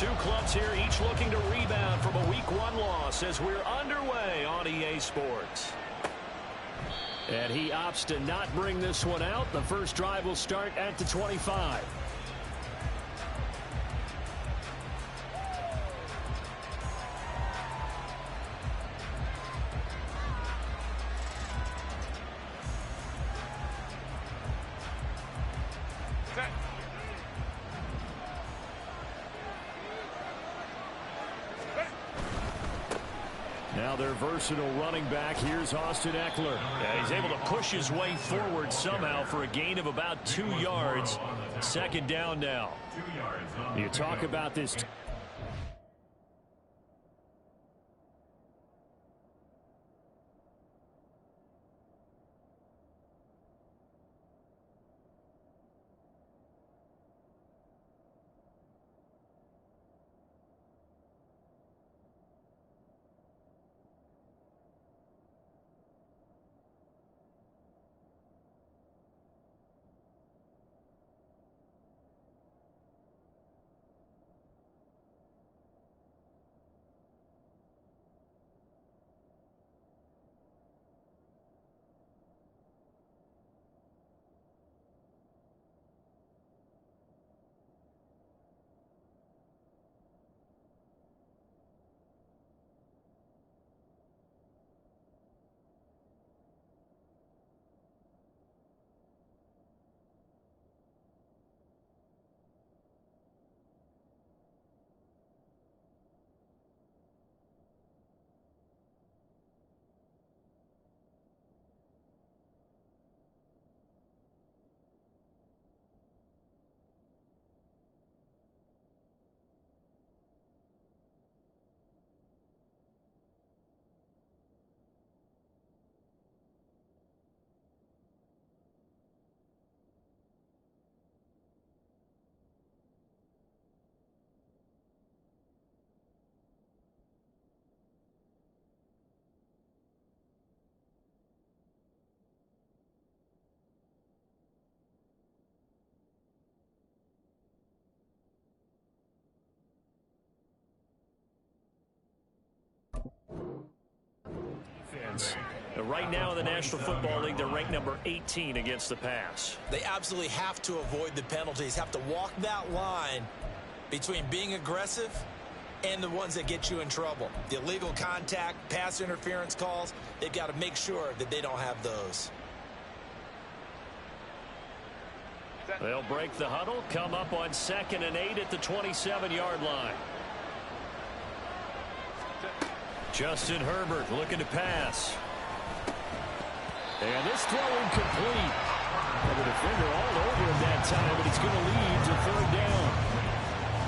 Two clubs here, each looking to rebound from a Week 1 loss as we're underway on EA Sports. And he opts to not bring this one out. The first drive will start at the 25. Now their versatile running back. Here's Austin Eckler. Yeah, he's able to push his way forward somehow for a gain of about 2 yards. Second down now. You talk about this. Right now in the National Football League, they're ranked number 18 against the pass. They absolutely have to avoid the penalties, have to walk that line between being aggressive and the ones that get you in trouble. The illegal contact, pass interference calls, they've got to make sure that they don't have those. They'll break the huddle, come up on 2nd and 8 at the 27-yard line. Justin Herbert looking to pass. And this throw incomplete. And the defender all over him that time, but it's going to lead to 3rd down.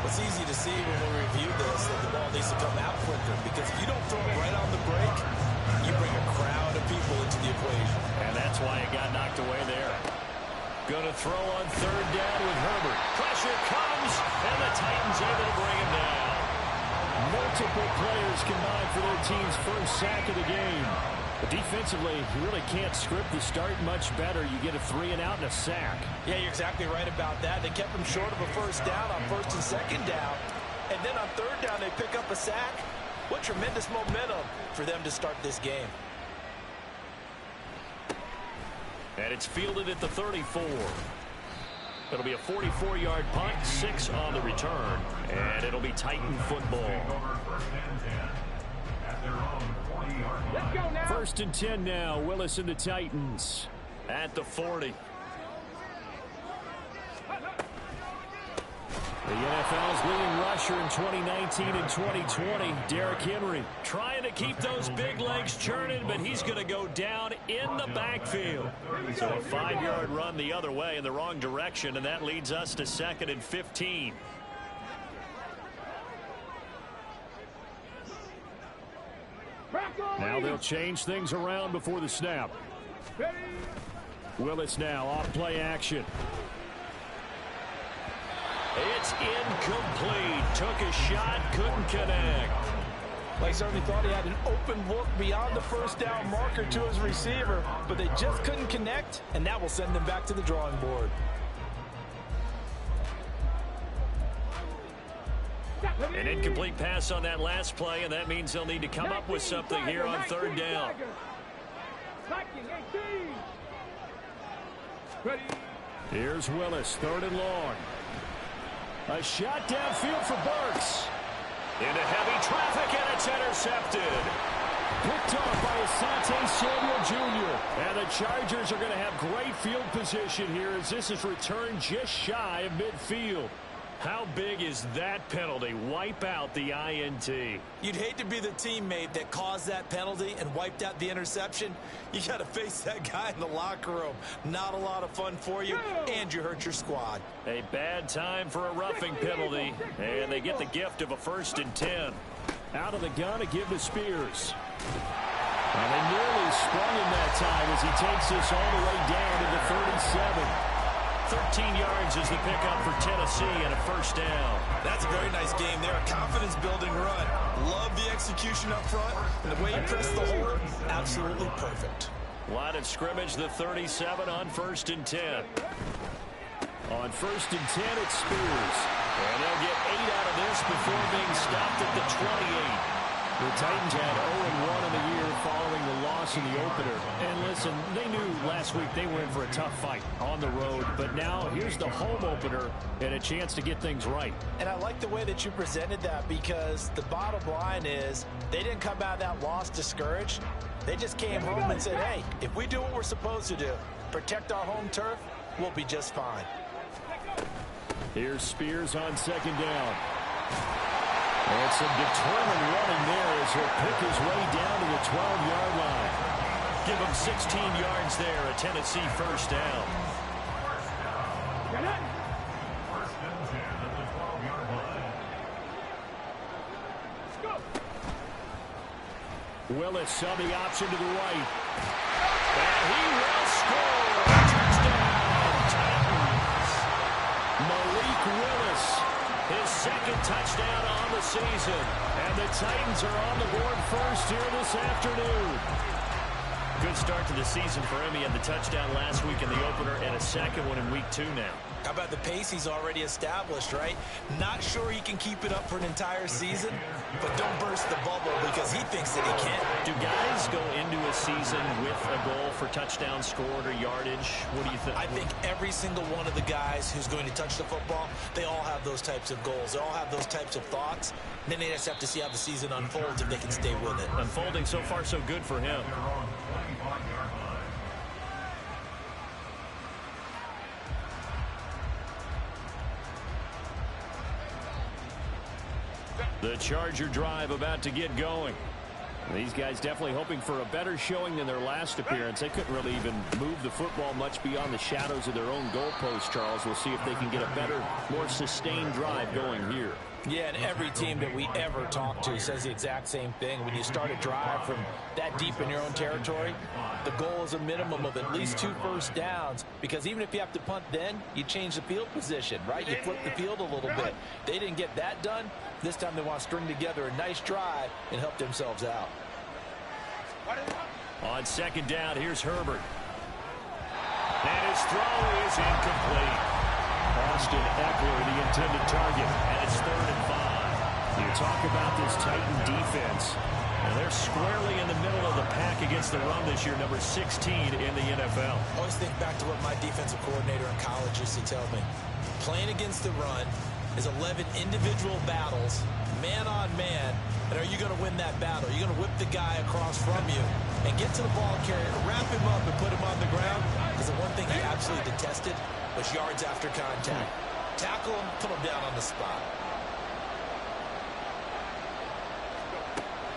It's easy to see when we review this that the ball needs to come out quicker, because if you don't throw it right on the break, you bring a crowd of people into the equation. And that's why it got knocked away there. Going to throw on 3rd down with Herbert. Pressure comes, and the Titans able to bring him down. Multiple players combined for their team's first sack of the game. But defensively, you really can't script the start much better. You get a 3-and-out and a sack. Yeah, you're exactly right about that. They kept them short of a first down on 1st and 2nd down. And then on 3rd down, they pick up a sack. What tremendous momentum for them to start this game. And it's fielded at the 34. It'll be a 44-yard punt, 6 on the return. And it'll be Titan football. 1st and 10 now. Willis and the Titans at the 40. The NFL's leading rusher in 2019 and 2020, Derrick Henry, trying to keep those big legs churning, but he's going to go down in the backfield. So a 5-yard run the other way in the wrong direction, and that leads us to 2nd and 15. Now they'll change things around before the snap. Willis now off play action. It's incomplete. Took a shot, couldn't connect. They certainly thought he had an open look beyond the first down marker to his receiver, but they just couldn't connect, and that will send them back to the drawing board. An incomplete pass on that last play, and that means they'll need to come up with something here on third down. Here's Willis, third and long. A shot downfield for Burks. Into heavy traffic, and it's intercepted. Picked off by Asante Samuel Jr. And the Chargers are going to have great field position here as this is returned just shy of midfield. How big is that penalty? Wipe out the INT. You'd hate to be the teammate that caused that penalty and wiped out the interception. You got to face that guy in the locker room. Not a lot of fun for you, and you hurt your squad. A bad time for a roughing penalty, and they get the gift of a 1st and 10. Out of the gun to give to Spears. And they nearly sprung him that time as he takes this all the way down to the 37. 13 yards is the pickup for Tennessee and a 1st down. That's a very nice game there. A confidence-building run. Love the execution up front. And the way he pressed the hole, absolutely perfect. Line of scrimmage, the 37 on 1st and 10. On 1st and 10, it's Spears. And they'll get 8 out of this before being stopped at the 28. The Titans had 0-1 in the year following the loss in the opener. And listen, they knew last week they were in for a tough fight on the road. But now here's the home opener and a chance to get things right. And I like the way that you presented that because the bottom line is they didn't come out of that loss discouraged. They just came home and said, hey, if we do what we're supposed to do, protect our home turf, we'll be just fine. Here's Spears on 2nd down. And some determined running there as he'll pick his way down to the 12-yard line. Give him 16 yards there, a Tennessee 1st down. Willis on the option to the right. And he will score. Touchdown, Titans. Malik Willis. His 2nd touchdown on the season. And the Titans are on the board first here this afternoon. Good start to the season for him. He had the touchdown last week in the opener and a 2nd one in week 2 now. How about the pace he's already established, right? Not sure he can keep it up for an entire season, but don't burst the bubble because he thinks that he can. Do guys go into a season with a goal for touchdowns scored or yardage? What do you think? I think every single one of the guys who's going to touch the football, they all have those types of goals. They all have those types of thoughts. And then they just have to see how the season unfolds if they can stay with it. Unfolding so far so good for him. The Charger drive about to get going. These guys definitely hoping for a better showing than their last appearance. They couldn't really even move the football much beyond the shadows of their own goalpost, Charles. We'll see if they can get a better, more sustained drive going here. Yeah, and every team that we ever talk to says the exact same thing. When you start a drive from that deep in your own territory, the goal is a minimum of at least 2 1st downs, because even if you have to punt then, you change the field position, right? You flip the field a little bit. They didn't get that done. This time they want to string together a nice drive and help themselves out. On 2nd down, here's Herbert. And his throw is incomplete. Austin Eckler, the intended target, and it's 3rd and 5. You talk about this Titan defense, and they're squarely in the middle of the pack against the run this year, number 16 in the NFL. Always think back to what my defensive coordinator in college used to tell me. Playing against the run is 11 individual battles, man on man, and are you going to win that battle? Are you going to whip the guy across from you and get to the ball carrier, wrap him up and put him on the ground? Because the one thing he absolutely detested was yards after contact. Tackle him, put him down on the spot.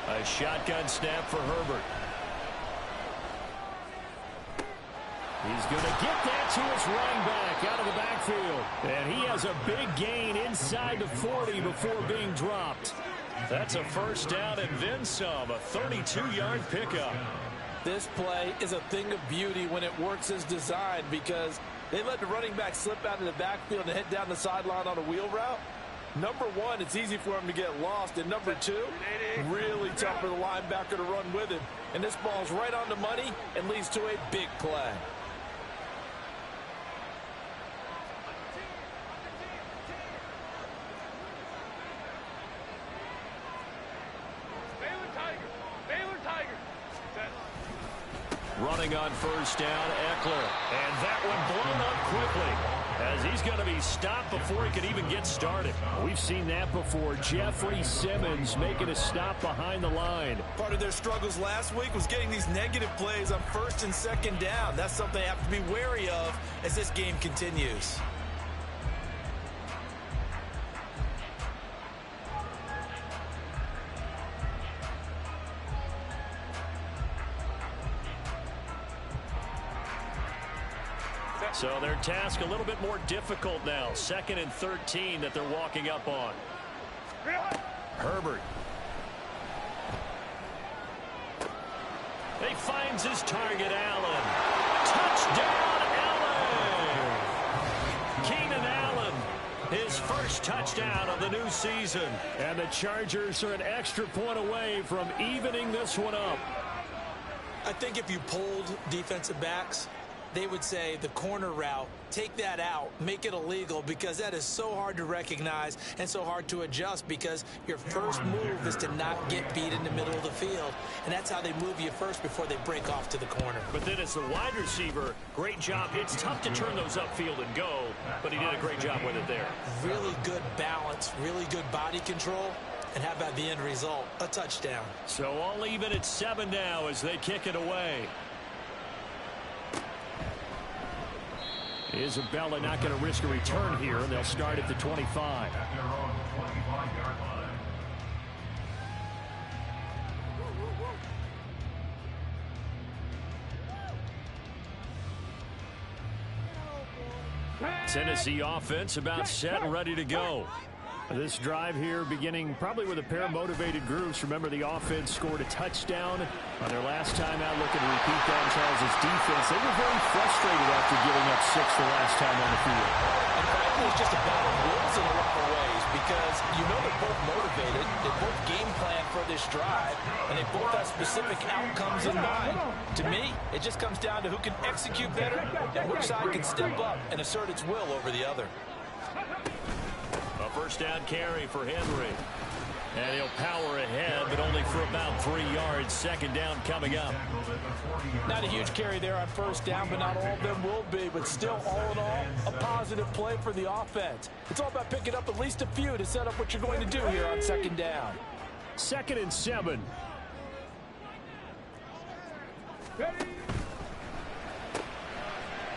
A shotgun snap for Herbert. He's going to get that to his running back out of the backfield. And he has a big gain inside the 40 before being dropped. That's a 1st down and then some, a 32-yard pickup. This play is a thing of beauty when it works as designed, because they let the running back slip out of the backfield and head down the sideline on a wheel route. Number one, it's easy for him to get lost. And number two, really tough for the linebacker to run with him. And this ball's right on the money and leads to a big play. Running on first down, Eckler. And that one blown up quickly as he's going to be stopped before he can even get started. We've seen that before. Jeffrey Simmons making a stop behind the line. Part of their struggles last week was getting these negative plays on first and second down. That's something they have to be wary of as this game continues. So their task a little bit more difficult now. 2nd and 13 that they're walking up on. Herbert. He finds his target, Allen. Touchdown, Allen! Keenan Allen, his first touchdown of the new season. And the Chargers are an extra point away from evening this one up. I think if you polled defensive backs, they would say the corner route, take that out, make it illegal, because that is so hard to recognize and so hard to adjust, because your first move is to not get beat in the middle of the field, and that's how they move you first before they break off to the corner. But then as the wide receiver, great job. It's tough to turn those upfield and go, but he did a great job with it there. Really good balance, really good body control, and how about the end result? A touchdown. So all even at 7 now as they kick it away. Isabella not going to risk a return here, and they'll start at the 25. Tennessee offense about set and ready to go. This drive here beginning probably with a pair of motivated groups. Remember, the offense scored a touchdown on their last time out. Looking to repeat that in Charles' defense. They were very frustrated after giving up 6 the last time on the field. And frankly, it's just a battle of wills in a lot of ways, because you know they're both motivated. They both game plan for this drive, and they both have specific outcomes in mind. To me, it just comes down to who can execute better and which side can step up and assert its will over the other. A first down carry for Henry. And he'll power ahead, but only for about 3 yards. 2nd down coming up. Not a huge carry there on first down, but not all of them will be. But still, all in all, a positive play for the offense. It's all about picking up at least a few to set up what you're going to do here on 2nd down. 2nd and 7.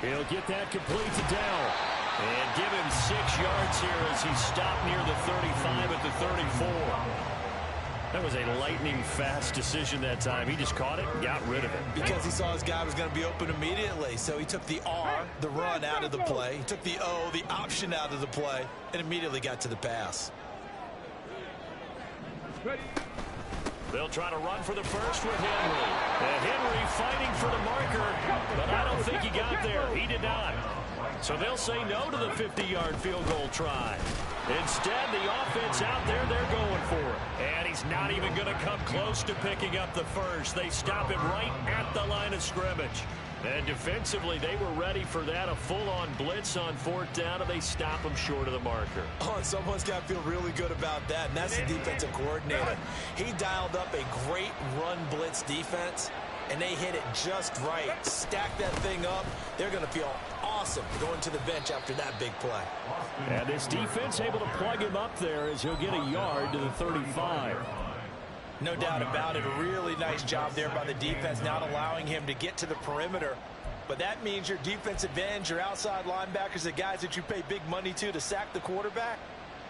He'll get that complete to Dell. And give him 6 yards here as he stopped near the 35 at the 34. That was a lightning-fast decision that time. He just caught it and got rid of it. Because he saw his guy was going to be open immediately. So he took the R, the run, out of the play. He took the O, the option, out of the play, and immediately got to the pass. They'll try to run for the first with Henry. And Henry fighting for the marker, but I don't think he got there. He did not. So they'll say no to the 50-yard field goal try. Instead, the offense out there, they're going for it. And he's not even going to come close to picking up the first. They stop him right at the line of scrimmage. And defensively, they were ready for that, a full-on blitz on 4th down, and they stop him short of the marker. Oh, someone's got to feel really good about that, and that's the defensive coordinator. He dialed up a great run blitz defense, and they hit it just right. Stack that thing up. They're going to feel awesome going to the bench after that big play. And this defense able to plug him up there as he'll get a yard to the 35. No doubt about it. A really nice job there by the defense, not allowing him to get to the perimeter. But that means your defensive ends, your outside linebackers, the guys that you pay big money to sack the quarterback,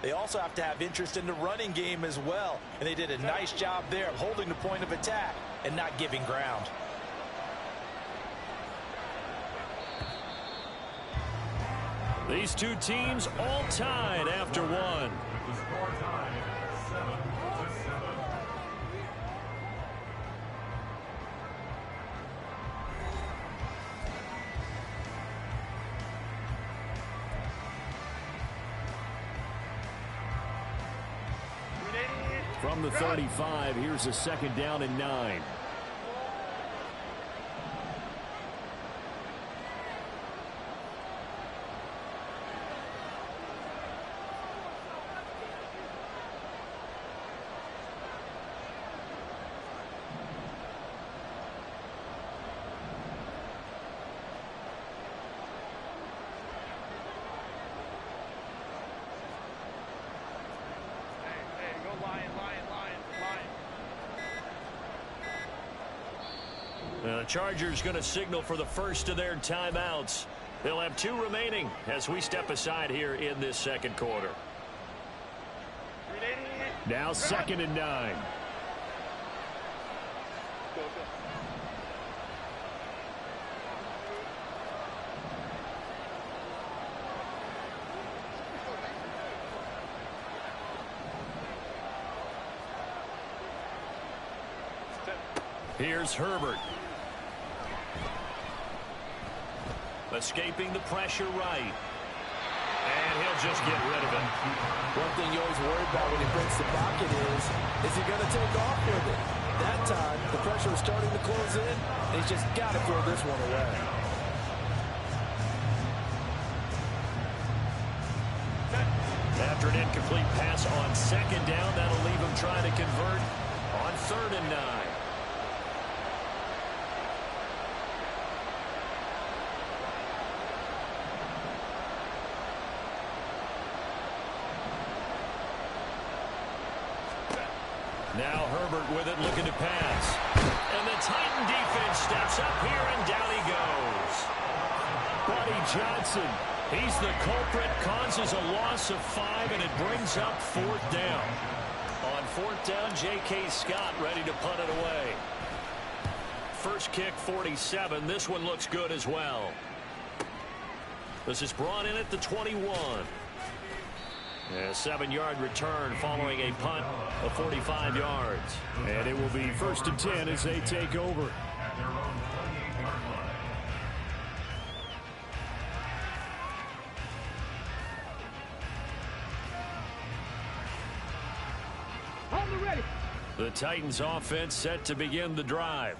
they also have to have interest in the running game as well. And they did a nice job there of holding the point of attack and not giving ground. These two teams all tied after one. From the 35, here's a 2nd down and 9. The Chargers going to signal for the first of their timeouts. They'll have 2 remaining as we step aside here in this second quarter. Now 2nd and 9. Here's Herbert. Escaping the pressure right. And he'll just get rid of it. One thing you always worry about when he breaks the pocket is he going to take off with it? That time, the pressure was starting to close in, and he's just got to throw this one away. After an incomplete pass on 2nd down, that'll leave him trying to convert on 3rd and 9. Now Herbert with it, looking to pass. And the Titan defense steps up here, and down he goes. Buddy Johnson, he's the culprit, causes a loss of 5, and it brings up 4th down. On 4th down, J.K. Scott ready to punt it away. First kick, 47. This one looks good as well. This is brought in at the 21. A 7-yard return following a punt of 45 yards. And it will be 1st and 10 as they take over. The Titans offense set to begin the drive.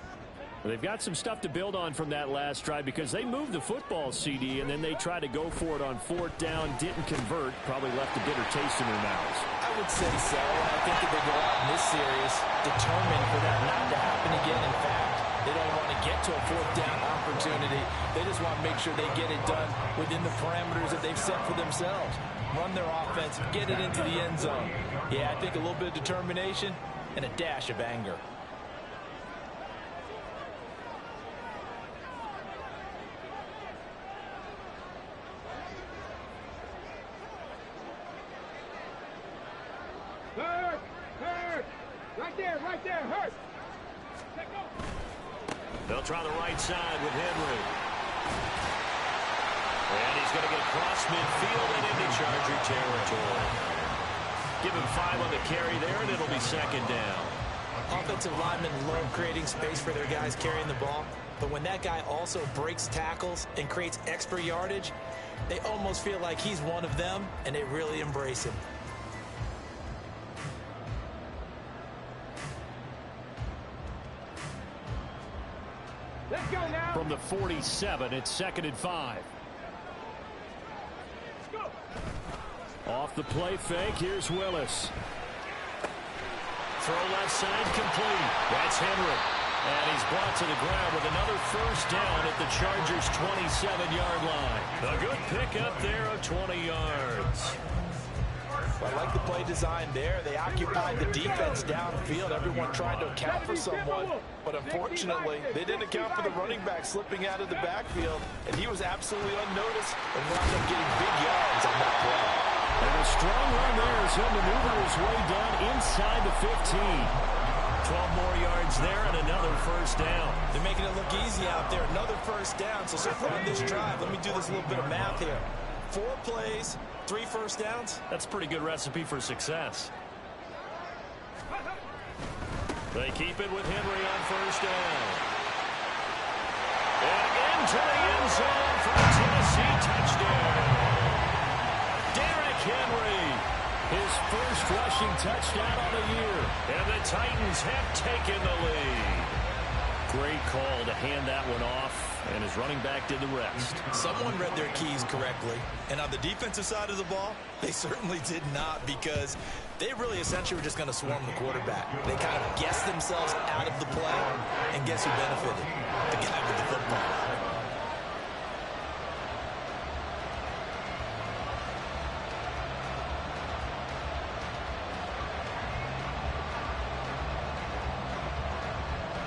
They've got some stuff to build on from that last drive because they moved the football, CD, and then they tried to go for it on 4th down, didn't convert, probably left a bitter taste in their mouths. I would say so. I think that they go out in this series determined for that not to happen again. In fact, they don't want to get to a 4th down opportunity. They just want to make sure they get it done within the parameters that they've set for themselves. Run their offense, get it into the end zone. Yeah, I think a little bit of determination and a dash of anger. Right there, Hurt. They'll try the right side with Henry. And he's going to get across midfield and into Charger territory. Give him 5 on the carry there, and it'll be 2nd down. Offensive linemen love creating space for their guys carrying the ball. But when that guy also breaks tackles and creates extra yardage, they almost feel like he's one of them, and they really embrace him. Let's go now. From the 47, it's 2nd and 5. Let's go. Off the play fake, here's Willis. Throw left side complete. That's Henry. And he's brought to the ground with another 1st down at the Chargers' 27-yard line. A good pickup there of 20 yards. I like the play design there. They occupied the defense downfield, everyone trying to account for someone. But unfortunately, they didn't account for the running back slipping out of the backfield, and he was absolutely unnoticed and wound up getting big yards on that play. And a strong run there as he'll maneuver his way down inside the 15. 12 more yards there and another 1st down. They're making it look easy out there. Another 1st down. So far on this drive, let me do this little bit of math here. 4 plays, 3 1st downs. That's a pretty good recipe for success. They keep it with Henry on 1st down. And into the end zone for a Tennessee touchdown. Derrick Henry, his first rushing touchdown of the year. And the Titans have taken the lead. Great call to hand that one off, and his running back did the rest. Someone read their keys correctly, and on the defensive side of the ball, they certainly did not, because they really essentially were just going to swarm the quarterback. They kind of guessed themselves out of the play, and guess who benefited? The guy with the football.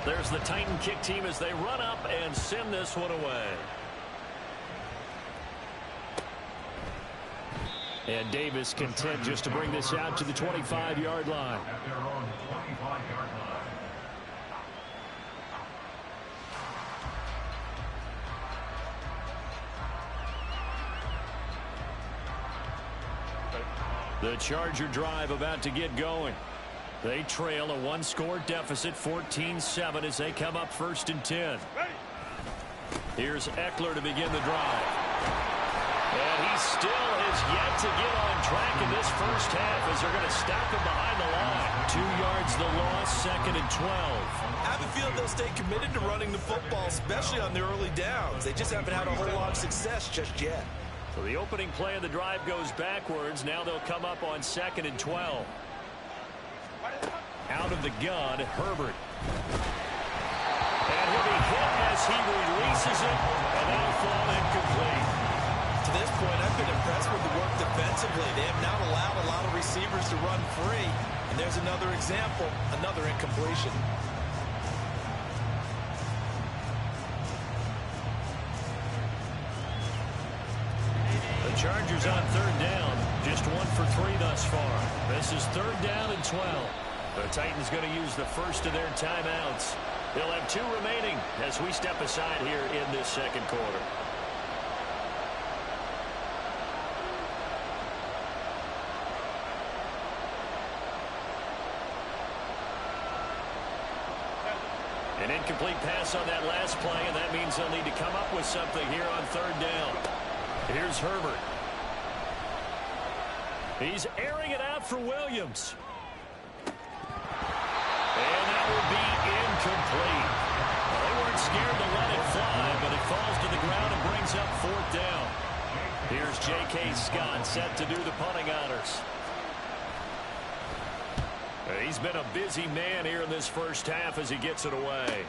There's the Titan kick team as they run up and send this one away. And Davis content just to bring this out to the 25-yard line. At their own 25-yard line. The Charger drive about to get going. They trail a one-score deficit, 14-7, as they come up 1st and 10. Here's Eckler to begin the drive. And he still has yet to get on track in this first half as they're going to stop him behind the line. 2 yards the loss, 2nd and 12. I have a feeling they'll stay committed to running the football, especially on the early downs. They just haven't had a whole lot of success just yet. So the opening play of the drive goes backwards. Now they'll come up on 2nd and 12. Out of the gun, Herbert. And he'll be hit as he releases it, and that'll fall incomplete. To this point, I've been impressed with the work defensively. They have not allowed a lot of receivers to run free. And there's another example, another incompletion. The Chargers on 3rd down. Just 1 for 3 thus far. This is 3rd down and 12. The Titans going to use the first of their timeouts. They'll have 2 remaining as we step aside here in this 2nd quarter. An incomplete pass on that last play, and that means they'll need to come up with something here on 3rd down. Here's Herbert. He's airing it out for Williams. And that will be incomplete. Well, they weren't scared to let it fly, but it falls to the ground and brings up 4th down. Here's J.K. Scott set to do the punting honors. He's been a busy man here in this first half as he gets it away.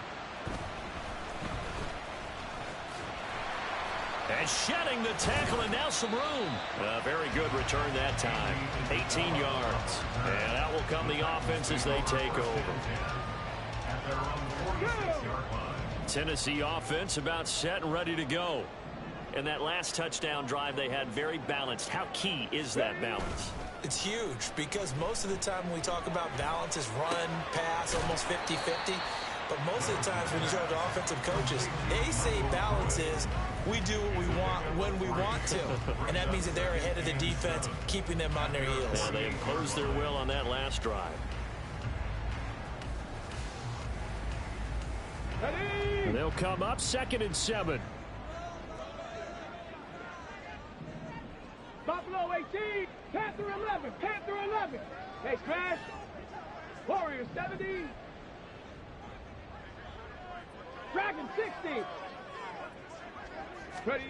And shedding the tackle, and now some room. A very good return that time. 18 yards. And out will come the offense as they take over. Tennessee offense about set and ready to go. And that last touchdown drive they had very balanced. How key is that balance? It's huge because most of the time when we talk about balance is run, pass, almost 50-50. But most of the times when you talk to offensive coaches, they say balance is we do what we want when we want to. And that means that they're ahead of the defense, keeping them on their heels. Yeah, they imposed their will on that last drive. And they'll come up 2nd and 7. Buffalo 18, Panther 11, Panther 11. Hey, Smash. Warriors 70. Dragon 60. Ready.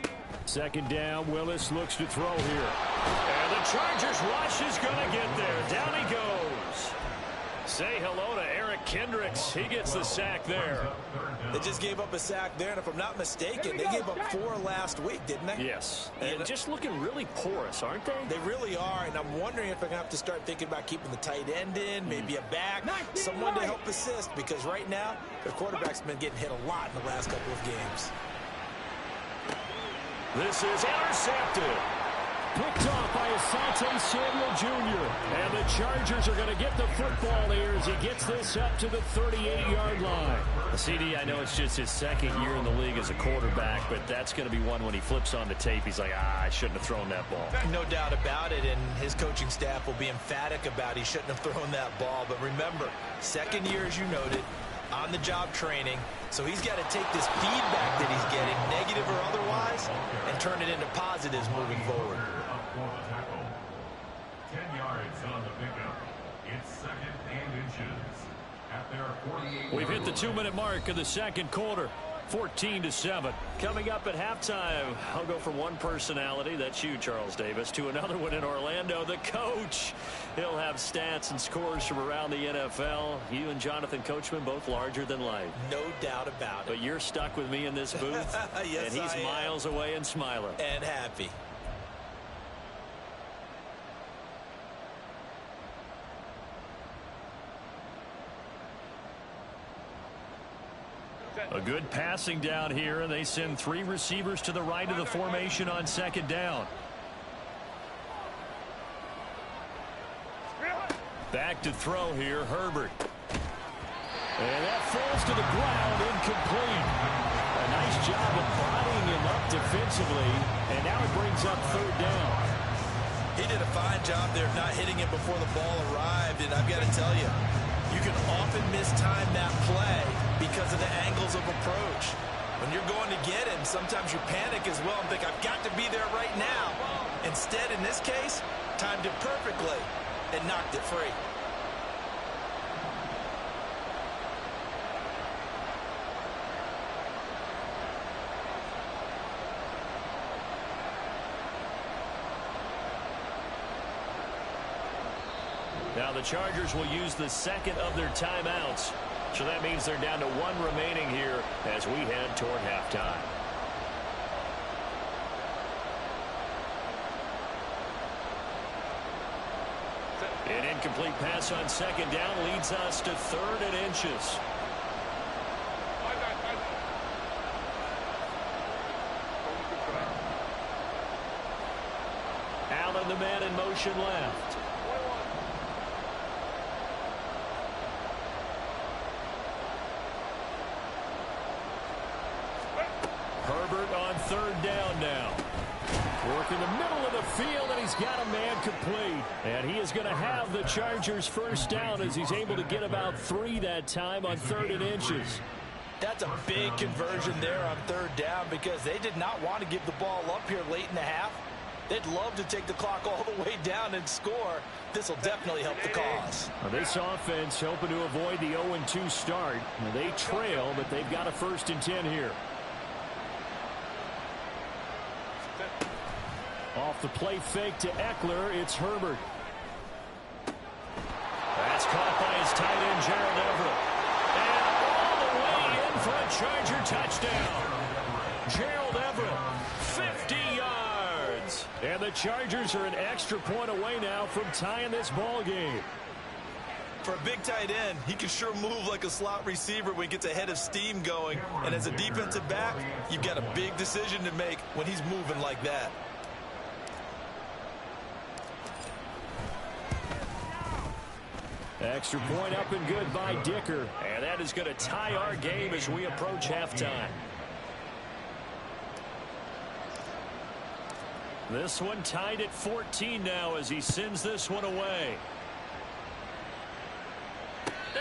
2nd down. Willis looks to throw here. And the Chargers rush is going to get there. Down he goes. Say hello to Eric Kendricks. He gets the sack there. They just gave up a sack there, and if I'm not mistaken, they gave up 4 last week, didn't they? Yes. And just looking really porous, aren't they? They really are, and I'm wondering if they're going to have to start thinking about keeping the tight end in, maybe a back, someone to help assist, because right now, their quarterback's been getting hit a lot in the last couple of games. This is intercepted. Picked off by Asante Samuel Jr. And the Chargers are going to get the football here as he gets this up to the 38-yard line. CD, I know it's just his 2nd year in the league as a quarterback, but that's going to be one when he flips on the tape. He's like, I shouldn't have thrown that ball. No doubt about it, and his coaching staff will be emphatic about he shouldn't have thrown that ball. But remember, 2nd year, as you noted, on-the-job training. So he's got to take this feedback that he's getting, negative or otherwise, and turn it into positives moving forward. 10 yards on the pickup. It's 2nd and inches. At their 48. We've hit the 2-minute mark of the 2nd quarter. 14-7. Coming up at halftime, I'll go from one personality, that's you, Charles Davis, to another one in Orlando, the coach. He'll have stats and scores from around the NFL. You and Jonathan Coachman, both larger than life. No doubt about it. But you're stuck with me in this booth, yes, and he's miles away and smiling. And happy. A good passing down here, and they send 3 receivers to the right of the formation on second down. Back to throw here, Herbert. And that falls to the ground, incomplete. A nice job of bodying him up defensively, and now it brings up third down. He did a fine job there of not hitting it before the ball arrived, and I've got to tell you, you can often mistime that play because of the angles of approach. When you're going to get him, sometimes you panic as well and think, I've got to be there right now. Instead, in this case, timed it perfectly and knocked it free. Now the Chargers will use the second of their timeouts. So that means they're down to 1 remaining here as we head toward halftime. An incomplete pass on second down leads us to 3rd and inches. Allen, the man in motion left. Herbert on 3rd down now. Work in the middle of the field, and he's got a man complete. And he is going to have the Chargers first down as he's able to get about 3 that time on 3rd and inches. That's a big conversion there on 3rd down because they did not want to give the ball up here late in the half. They'd love to take the clock all the way down and score. This will definitely help the cause. Now this offense hoping to avoid the 0-2 start. Now they trail, but they've got a 1st and 10 here. Off the play fake to Eckler, it's Herbert. That's caught by his tight end, Gerald Everett. And all the way in for a Charger touchdown. Gerald Everett, 50 yards. And the Chargers are an extra point away now from tying this ball game. For a big tight end, he can sure move like a slot receiver when he gets a head of steam going. And as a defensive back, you've got a big decision to make when he's moving like that. Extra point up and good by Dicker. And that is going to tie our game as we approach halftime. This one tied at 14 now as he sends this one away.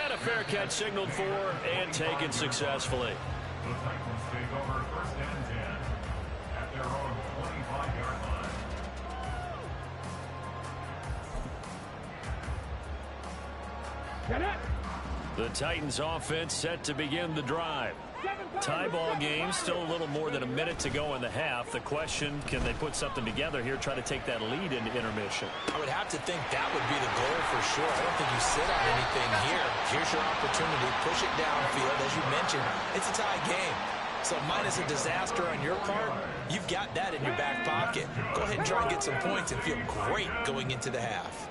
And a fair catch signaled for and taken successfully. The Titans take over 1st and 10 at their own 25-yard line. The Titans offense set to begin the drive. Tie ball game, still a little more than a minute to go in the half. The question, can they put something together here, try to take that lead into intermission? I would have to think that would be the goal for sure. I don't think you sit on anything here. Here's your opportunity. Push it downfield. As you mentioned, it's a tie game. So minus a disaster on your part, you've got that in your back pocket. Go ahead and try and get some points and feel great going into the half.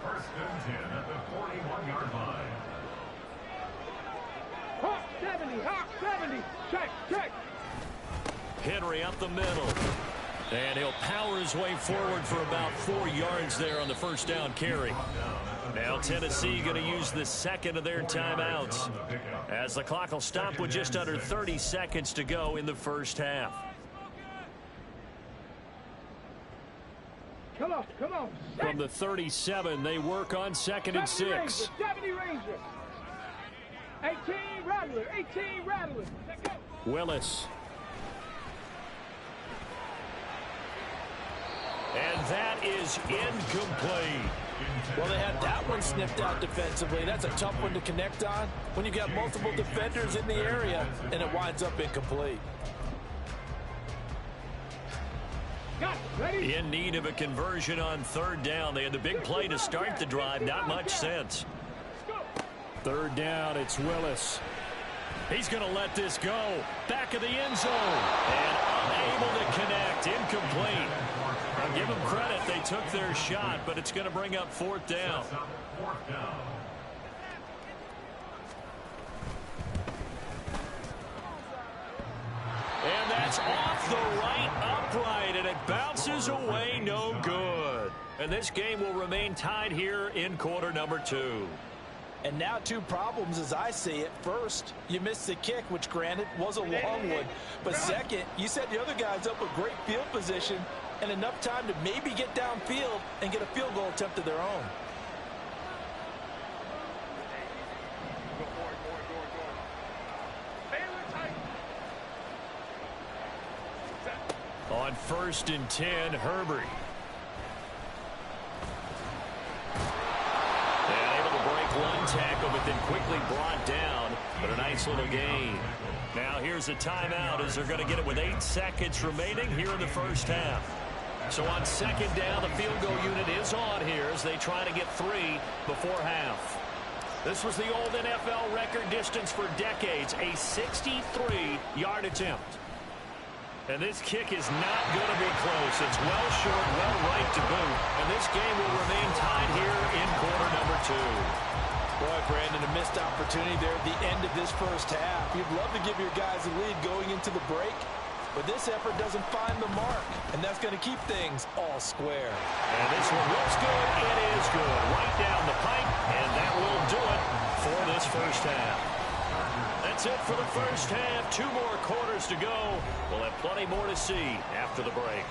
1st and 10 at the 41-yard line. Hawk 70, Hawk 70. Check. Henry up the middle. And he'll power his way forward for about 4 yards there on the 1st down carry. Now Tennessee going to use the second of their timeouts as the clock will stop with just under 30 seconds to go in the 1st half. Come on. From the 37, they work on 2nd and 6. 70 Ranger. 18 Rattler. Let's go. Willis. And that is incomplete. Well, they had that one sniffed out defensively. That's a tough one to connect on when you've got multiple defenders in the area, and it winds up incomplete. In need of a conversion on 3rd down. They had the big play to start the drive. Not much sense. 3rd down, it's Willis. He's going to let this go. Back of the end zone. And unable to connect. Incomplete. I'll give them credit. They took their shot, but it's going to bring up 4th down. 4th down. And this game will remain tied here in quarter number 2. And now 2 problems as I see it. First, you missed the kick, which granted was a long one. But second, you set the other guys up with great field position and enough time to maybe get downfield and get a field goal attempt of their own. On 1st and 10, Herbert. And able to break one tackle, but then quickly brought down. But a nice little gain. Now here's a timeout as they're going to get it with 8 seconds remaining here in the first half. So on 2nd down, the field goal unit is on here as they try to get 3 before half. This was the old NFL record distance for decades, a 63-yard attempt. And this kick is not going to be close. It's well short, well right to boot. And this game will remain tied here in quarter number 2. Boy, Brandon, a missed opportunity there at the end of this first half. You'd love to give your guys a lead going into the break, but this effort doesn't find the mark, and that's going to keep things all square. And this one looks good. It is good. Right down the pipe, and that will do it for this first half. That's it for the first half. 2 more quarters to go. We'll have plenty more to see after the break.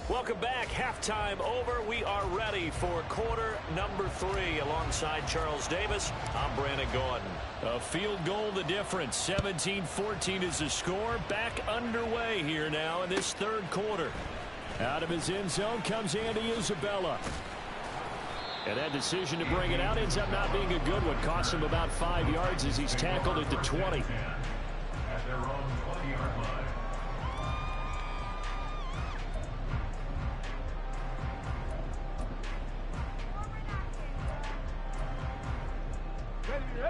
Welcome back. Halftime over. We are ready for quarter number 3. Alongside Charles Davis, I'm Brandon Gordon. A field goal the difference. 17-14 is the score. Back underway here now in this 3rd quarter. Out of his end zone comes Andy Isabella. And that decision to bring it out ends up not being a good one. Costs him about 5 yards as he's tackled at the 20. At their own 20-yard line.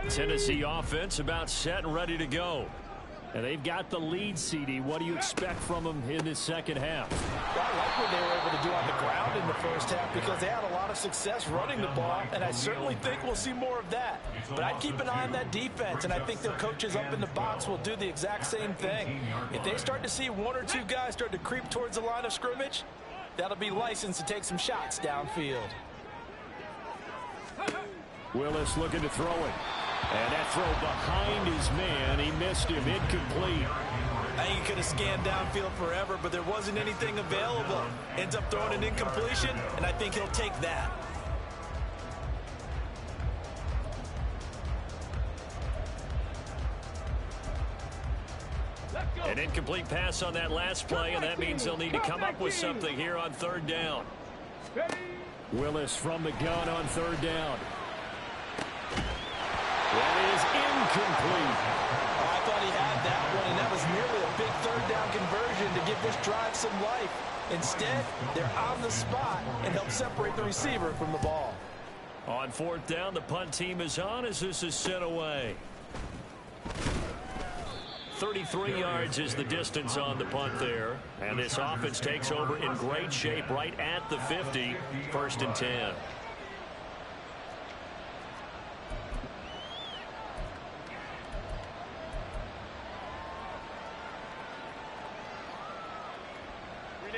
Tennessee offense about set and ready to go. And they've got the lead, CD. What do you expect from them in this second half? Well, I like what they were able to do on the ground in the first half because they had a lot of success running the ball, and I certainly think we'll see more of that. But I'd keep an eye on that defense, and I think their coaches up in the box will do the exact same thing. If they start to see 1 or 2 guys start to creep towards the line of scrimmage, that'll be licensed to take some shots downfield. Willis looking to throw it. And that throw behind his man. He missed him. Incomplete. I think he could have scanned downfield forever, but there wasn't anything available. Ends up throwing an incompletion, and I think he'll take that. An incomplete pass on that last play, and that means they'll need to come up with something here on 3rd down. Willis from the gun on 3rd down. That is incomplete. I thought he had that one, and that was nearly a big 3rd down conversion to give this drive some life. Instead, they're on the spot and help separate the receiver from the ball. On 4th down, the punt team is on as this is sent away. 33 yards is the distance on the punt there. And this offense takes over in great shape right at the 50. 1st and 10.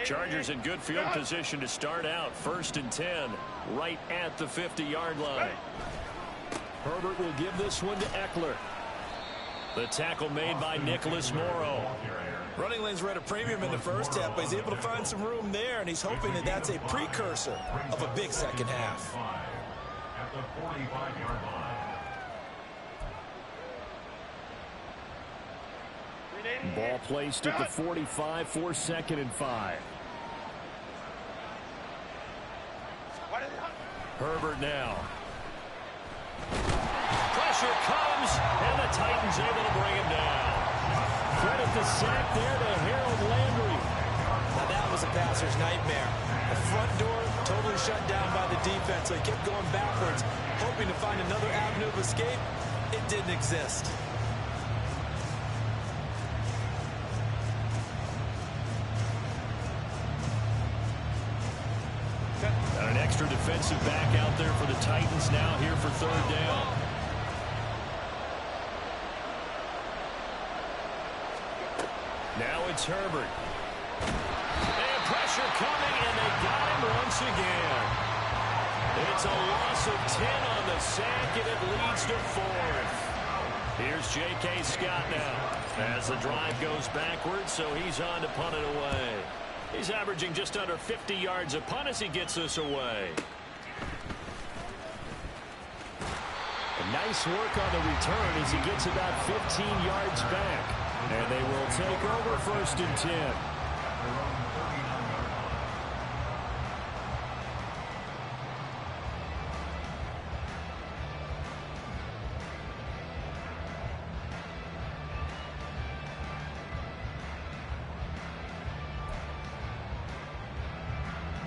Chargers in good field position to start out. 1st and 10, right at the 50-yard line. Herbert will give this one to Eckler. The tackle made by Nicholas Morrow. Running lanes were at a premium in the first half, but he's able to find some room there, and he's hoping that that's a precursor of a big second half. At the 45-yard line. Ball placed at the 45 for 2nd and 5. Herbert now. Pressure comes, and the Titans able to bring him down. Credit the sack there to Harold Landry. Now that was a passer's nightmare. The front door totally shut down by the defense, so he kept going backwards, hoping to find another avenue of escape. It didn't exist. extra defensive back out there for the Titans now here for third down. Now it's Herbert. And pressure coming, and they got him once again. It's a loss of 10 on the sack, and it leads to 4th. Here's J.K. Scott now as the drive goes backwards, so he's on to punt it away. He's averaging just under 50 yards a punt as he gets this away. A nice work on the return as he gets about 15 yards back. And they will take over 1st and 10.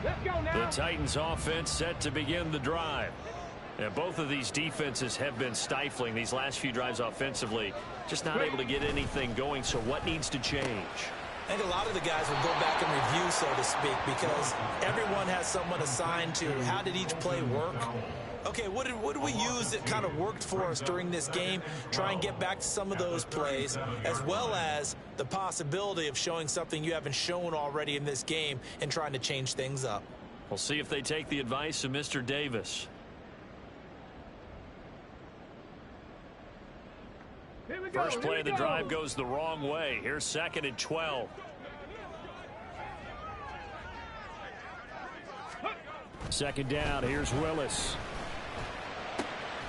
Let's go now. The Titans offense set to begin the drive. And both of these defenses have been stifling these last few drives offensively. Just not able to get anything going, so what needs to change? I think a lot of the guys will go back and review, so to speak, because everyone has someone assigned to how did each play work. Okay, what did we use that kind of worked for us during this game? Try and get back to some of those plays, as well as the possibility of showing something you haven't shown already in this game and trying to change things up. We'll see if they take the advice of Mr. Davis. Here we go. First play of the drive goes the wrong way. Here's 2nd and 12. Second down. Here's Willis.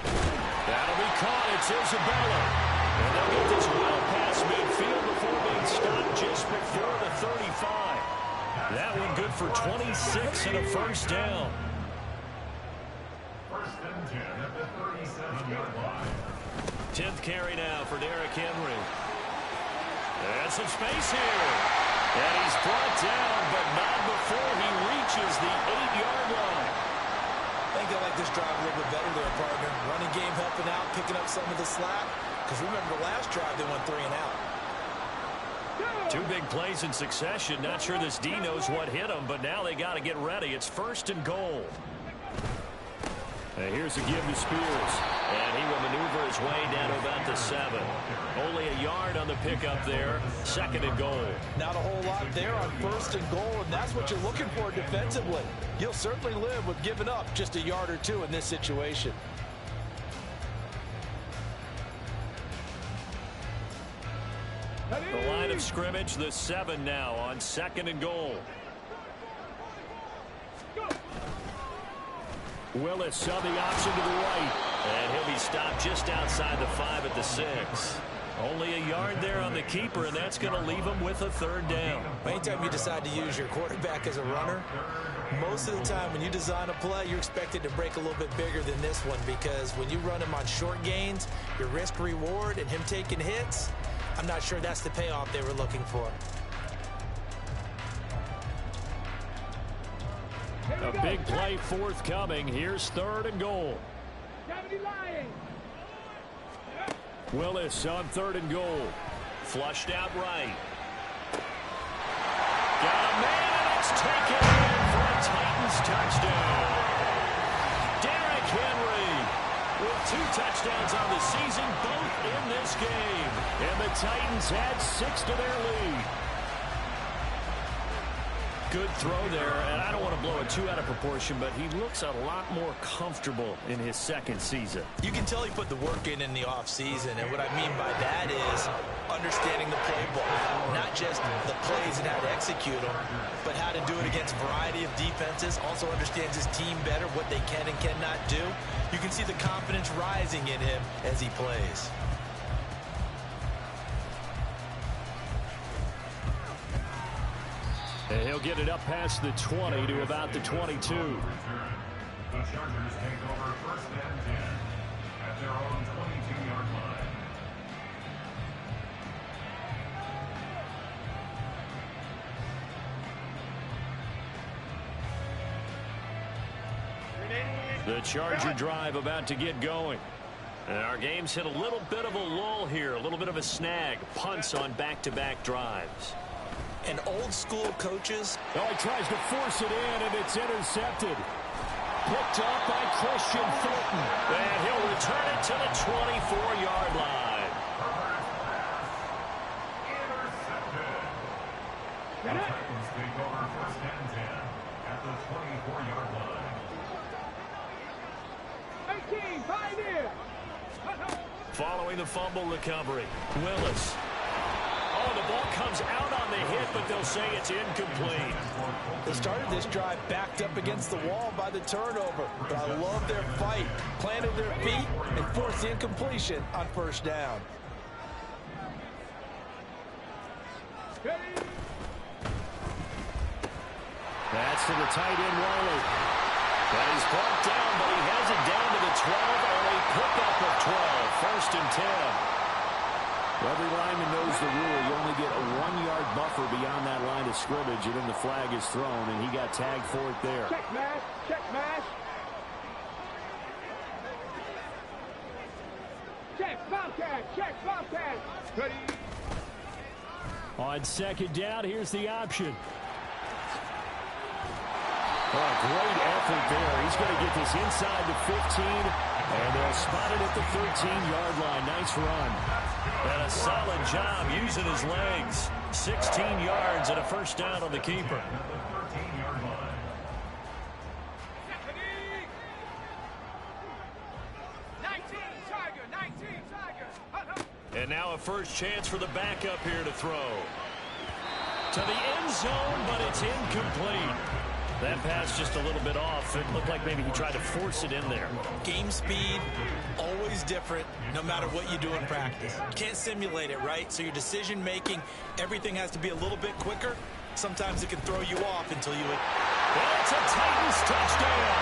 That'll be caught. It's Isabella. And they'll get this well past midfield before being stopped just before the 35. That one good for 26 and a first down. 1st and 10 at the 37-yard line. 10th carry now for Derrick Henry. And some space here. And he's brought down, but not before he reaches the 8-yard line. I think they like this drive a little bit better there, partner. Running game helping out, picking up some of the slack. Because remember the last drive, they went 3 and out. 2 big plays in succession. Not sure this D knows what hit him, but now they got to get ready. It's 1st and goal. And here's a give to Spears. And he will maneuver his way down to about the 7. Only a yard on the pickup there. 2nd and goal. Not a whole lot there on 1st and goal, and that's what you're looking for defensively. You'll certainly live with giving up just a yard or 2 in this situation. The line of scrimmage, the 7 now on 2nd and goal. Willis on the option to the right. And he'll be stopped just outside the 5 at the 6. Only a yard there on the keeper, and that's going to leave him with a 3rd down. Anytime you decide to use your quarterback as a runner, most of the time when you design a play, you're expected to break a little bit bigger than this one, because when you run him on short gains, your risk-reward and him taking hits, I'm not sure that's the payoff they were looking for. A big play forthcoming. Here's 3rd and goal. Willis on 3rd and goal. Flushed out right. Got a man, and it's taken in for a Titans touchdown. Derrick Henry with 2 touchdowns on the season, both in this game. And the Titans add 6 to their lead. Good throw there, and I don't want to blow it too out of proportion, but he looks a lot more comfortable in his 2nd season. You can tell he put the work in the offseason, and what I mean by that is understanding the playbook. Not just the plays and how to execute them, but how to do it against a variety of defenses. Also understands his team better, what they can and cannot do. You can see the confidence rising in him as he plays. And he'll get it up past the 20 to about the 22. The Chargers take over 1st and 10 at their own 22-yard line. The Charger drive about to get going. And our game's hit a little bit of a lull here, a little bit of a snag. Punts on back-to-back drives. And old school coaches. Oh, he tries to force it in, and it's intercepted. picked up by Christian Fulton. And he'll return it to the 24-yard line. Intercepted. The Titans take over first and 10 at the 24-yard line. 18, Pioneer. Following the fumble recovery, Willis. Oh, the ball comes out on the hit, but they'll say it's incomplete. They started this drive backed up against the wall by the turnover, but I love their fight, planted their feet, and forced the incompletion on first down. That's to the tight end, Wiley. But he's brought down, but he has it down to the 12 on a pickup of 12. First and 10. Every lineman knows the rule. You only get a 1-yard buffer beyond that line of scrimmage, and then the flag is thrown, and he got tagged for it there. Check mash, check mash. Check, Bobcat, check, Bobcat. Ready. On second down, here's the option. Oh, great effort there. He's going to get this inside the 15, and they'll spot it at the 13-yard line. Nice run. And a solid job using his legs. 16 yards and a first down on the keeper. And now a first chance for the backup here to throw. To the end zone, but it's incomplete. That pass just a little bit off. It looked like maybe he tried to force it in there. Game speed, always different, no matter what you do in practice. You can't simulate it, right? So your decision-making, everything has to be a little bit quicker. Sometimes it can throw you off until you... Well, it's a Titans touchdown.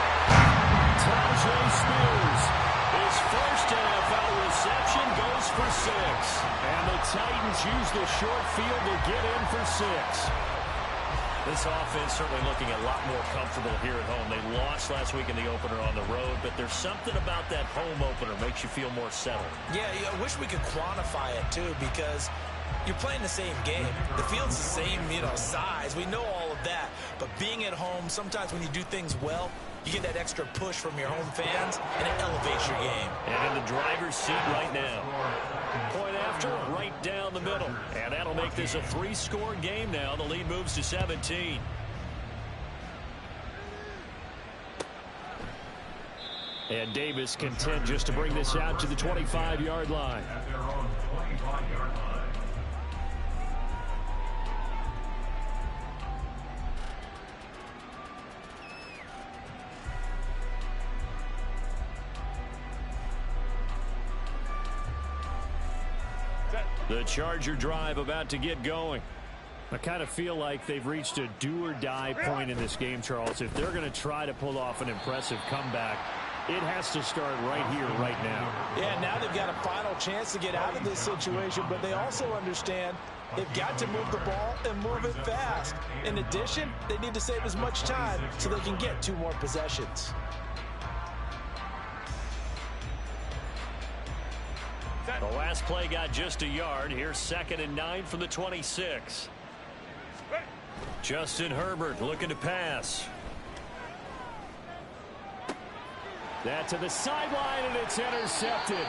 Tajay Spears. His first NFL reception goes for 6. And the Titans use the short field to get in for 6. This offense certainly looking a lot more comfortable here at home. They lost last week in the opener on the road, but there's something about that home opener makes you feel more settled. Yeah, I wish we could quantify it, too, because you're playing the same game. The field's the same, size. We know all of that. But being at home, sometimes when you do things well, you get that extra push from your home fans, and it elevates your game. And in the driver's seat right now. Point after, right down the middle. And that'll make this a 3-score game now. The lead moves to 17. And Davis content just to bring this out to the 25-yard line. At their own 25-yard line. The Charger drive about to get going. I kind of feel like they've reached a do-or-die point in this game, Charles. If they're going to try to pull off an impressive comeback, it has to start right here, right now. Yeah, now they've got a final chance to get out of this situation, but they also understand they've got to move the ball and move it fast. In addition, they need to save as much time so they can get 2 more possessions. The last play got just a yard. Here's 2nd and 9 from the 26. Justin Herbert looking to pass. That to the sideline, and it's intercepted.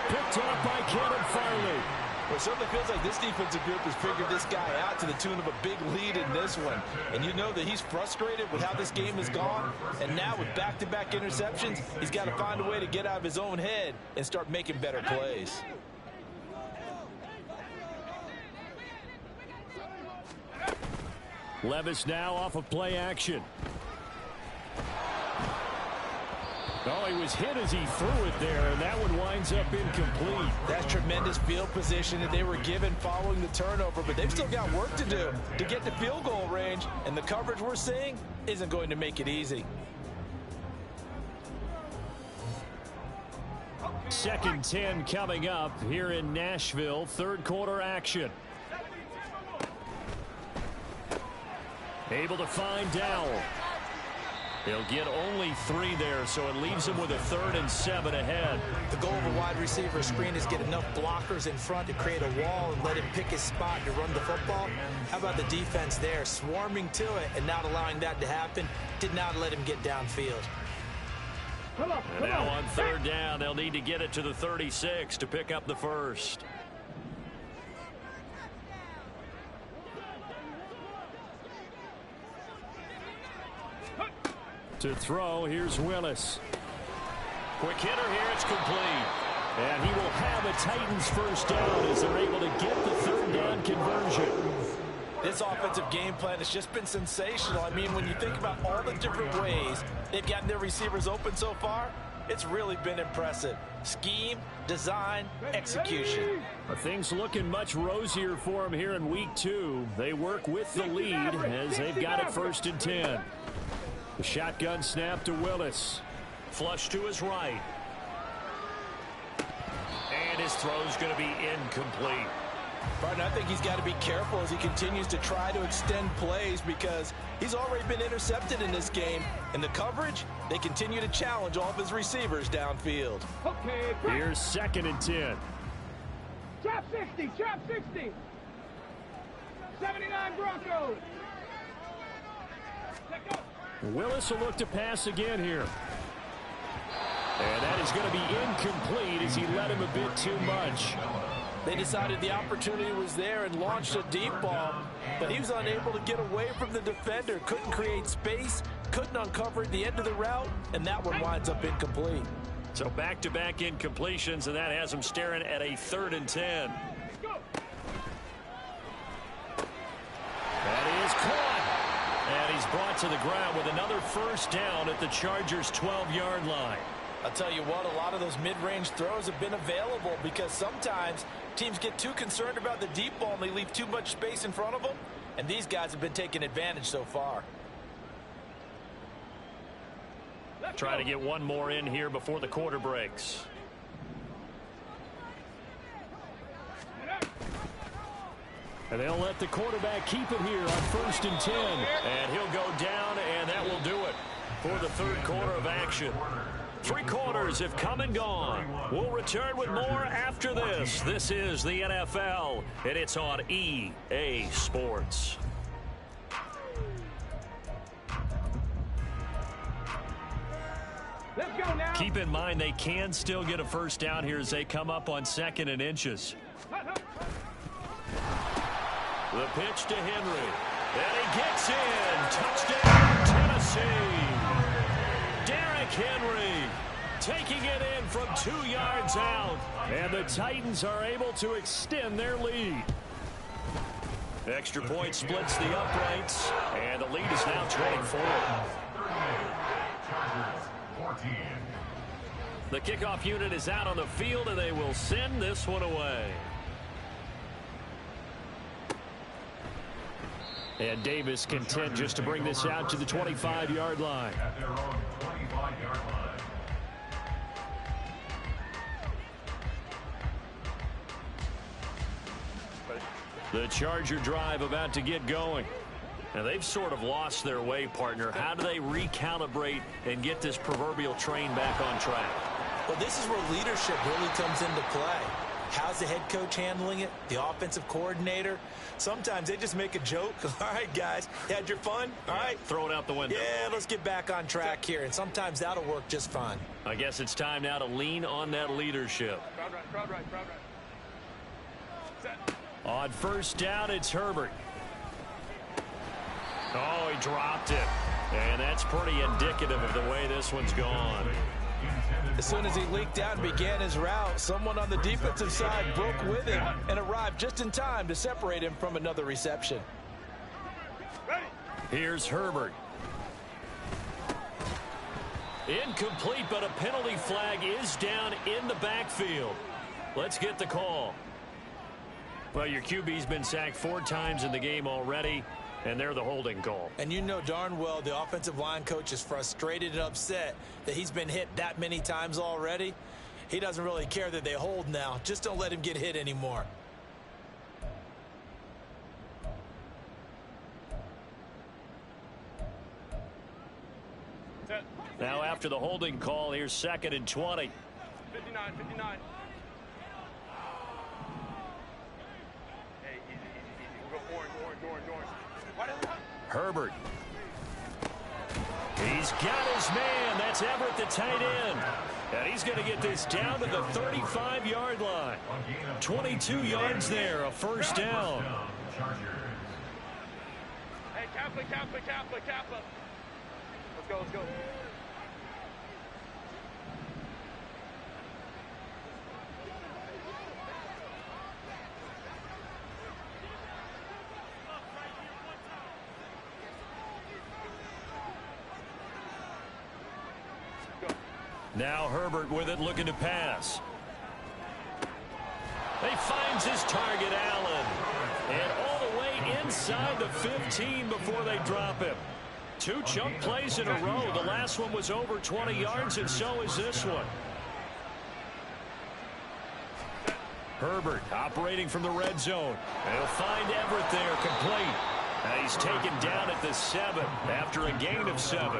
Picked up by Kevin Farley. Well, it certainly feels like this defensive group has figured this guy out to the tune of a big lead in this one. And you know that he's frustrated with how this game has gone. And now with back-to-back interceptions, he's got to find a way to get out of his own head and start making better plays. Levis now off of play action. Oh, he was hit as he threw it there, and that one winds up incomplete. That's tremendous field position that they were given following the turnover, but they've still got work to do to get to field goal range, and the coverage we're seeing isn't going to make it easy. 2nd 10 coming up here in Nashville. 3rd quarter action. Able to find Dowell. He'll get only 3 there, so it leaves him with a 3rd and 7 ahead. The goal of a wide receiver screen is get enough blockers in front to create a wall and let him pick his spot to run the football. How about the defense there, swarming to it and not allowing that to happen? Did not let him get downfield. And now on third down, they'll need to get it to the 36 to pick up the first. To throw, here's Willis. Quick hitter here, it's complete. And he will have a Titans first down as they're able to get the third down conversion. This offensive game plan has just been sensational. I mean, when you think about all the different ways they've gotten their receivers open so far, it's really been impressive. Scheme, design, execution. Things looking much rosier for them here in week 2. They work with the lead as they've got it first and 10. The shotgun snap to Willis. Flush to his right. And his throw's going to be incomplete. Barton, I think he's got to be careful as he continues to try to extend plays because he's already been intercepted in this game. And the coverage, they continue to challenge all of his receivers downfield. Okay. Here's second and 10. Trap 60, trap 60. 79 Broncos. Willis will look to pass again here. And that is going to be incomplete as he led him a bit too much. They decided the opportunity was there and launched a deep ball, but he was unable to get away from the defender, couldn't create space, couldn't uncover at the end of the route, and that one winds up incomplete. So back-to-back incompletions, and that has him staring at a 3rd and 10. That is caught. And he's brought to the ground with another first down at the Chargers' 12-yard line. I'll tell you what, a lot of those mid-range throws have been available because sometimes teams get too concerned about the deep ball and they leave too much space in front of them, and these guys have been taking advantage so far. Try to get one more in here before the quarter breaks. And they'll let the quarterback keep it here on 1st and 10. And he'll go down, and that will do it for the third quarter of action. 3 quarters have come and gone. We'll return with more after this. This is the NFL, and it's on EA Sports. Let's go now. Keep in mind they can still get a first down here as they come up on 2nd and inches. The pitch to Henry. And he gets in. Touchdown, Tennessee. Derrick Henry taking it in from 2 yards out. And the Titans are able to extend their lead. Extra point splits the uprights. And the lead is now 24. The kickoff unit is out on the field, and they will send this one away. And Davis content just to bring this out to the 25-yard line. At their own 25-yard line. The Charger drive about to get going. And they've sort of lost their way, partner. How do they recalibrate and get this proverbial train back on track? Well, this is where leadership really comes into play. How's the head coach handling it? The offensive coordinator? Sometimes they just make a joke. All right, guys, you had your fun? All right. Throw it out the window. Yeah, let's get back on track here. And sometimes that'll work just fine. I guess it's time now to lean on that leadership. Crowd right. Set. On first down, it's Herbert. Oh, he dropped it. And that's pretty indicative of the way this one's gone. As soon as he leaked out and began his route, someone on the defensive side broke with him and arrived just in time to separate him from another reception. Here's Herbert. Incomplete, but a penalty flag is down in the backfield. Let's get the call. Well, your QB's been sacked 4 times in the game already, and they're the holding call. And you know darn well the offensive line coach is frustrated and upset that he's been hit that many times already. He doesn't really care that they hold now. Just don't let him get hit anymore. Now after the holding call, here's 2nd and 20. 59. Hey, easy. We'll go orange. Herbert. He's He's got his man. That's Everett, the tight end. And he's going to get this down to the 35-yard line. 22 yards there, a first down. Hey, Kappa. Let's go. Now Herbert with it, looking to pass. He finds his target, Allen. And all the way inside the 15 before they drop him. 2 chunk plays in a row. The last one was over 20 yards, and so is this one. Herbert operating from the red zone. He'll find Everett there, complete. Now he's taken down at the 7 after a gain of 7.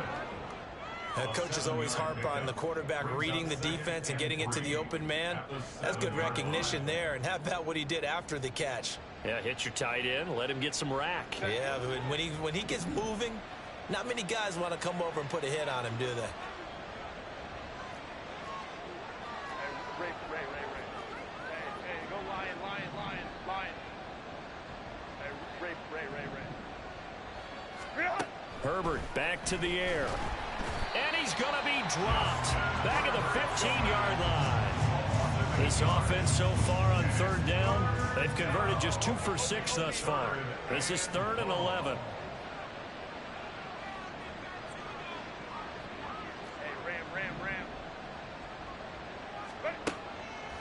Coaches always harp on the quarterback reading the defense and getting it to the open man. That's good recognition there. And how about what he did after the catch? Yeah, hit your tight end, let him get some rack. Yeah, when he gets moving, not many guys want to come over and put a hit on him, do they? Ray. Hey, go lion. Hey, Ray. Herbert back to the air. And he's going to be dropped. Back at the 15-yard line. This offense so far on 3rd down, they've converted just 2 for 6 thus far. This is 3rd and 11. Hey, Ram.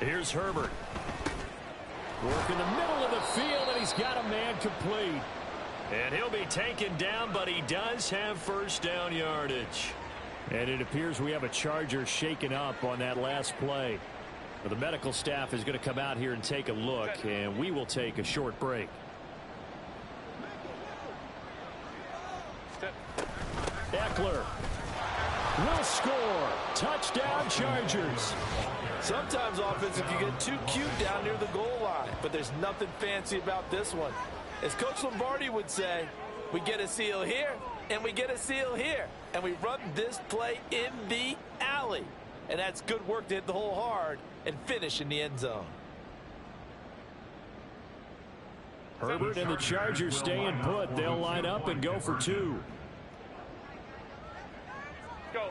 Here's Herbert. Work in the middle of the field, and he's got a man complete. And he'll be taken down, but he does have first down yardage. And it appears we have a Charger shaken up on that last play. Well, the medical staff is going to come out here and take a look, and we will take a short break. Eckler will score. Touchdown, Chargers. Sometimes offense, if you get too cute down near the goal line, but there's nothing fancy about this one. As Coach Lombardi would say, we get a seal here, and we get a seal here, and we run this play in the alley. And that's good work to hit the hole hard and finish in the end zone. Herbert and the Chargers staying put. They'll line up and go for 2. Go.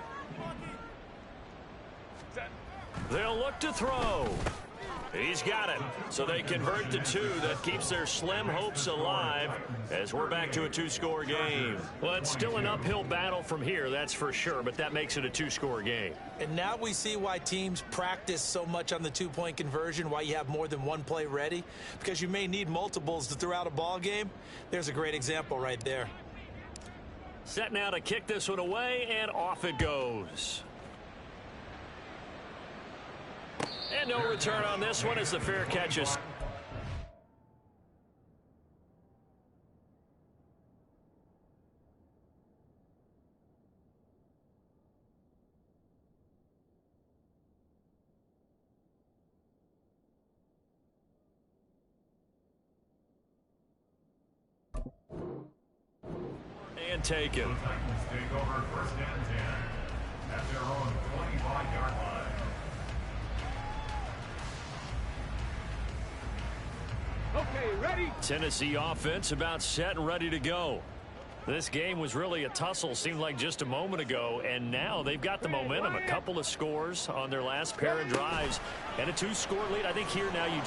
Set. They'll look to throw. He's got it. So they convert to 2. That keeps their slim hopes alive as we're back to a 2-score game. Well, it's still an uphill battle from here, that's for sure, but that makes it a 2-score game. And now we see why teams practice so much on the 2-point conversion, why you have more than one play ready, because you may need multiples to throw out a ball game. There's a great example right there. Set now to kick this one away, and off it goes. And no return on this one as the fair catch is. And taken. The Titans take over 1st and 10 at their own 25-yard line. Okay, ready? Tennessee offense about set and ready to go. This game was really a tussle, seemed like just a moment ago, and now they've got the momentum. A couple of scores on their last pair of drives and a 2-score lead. I think here now you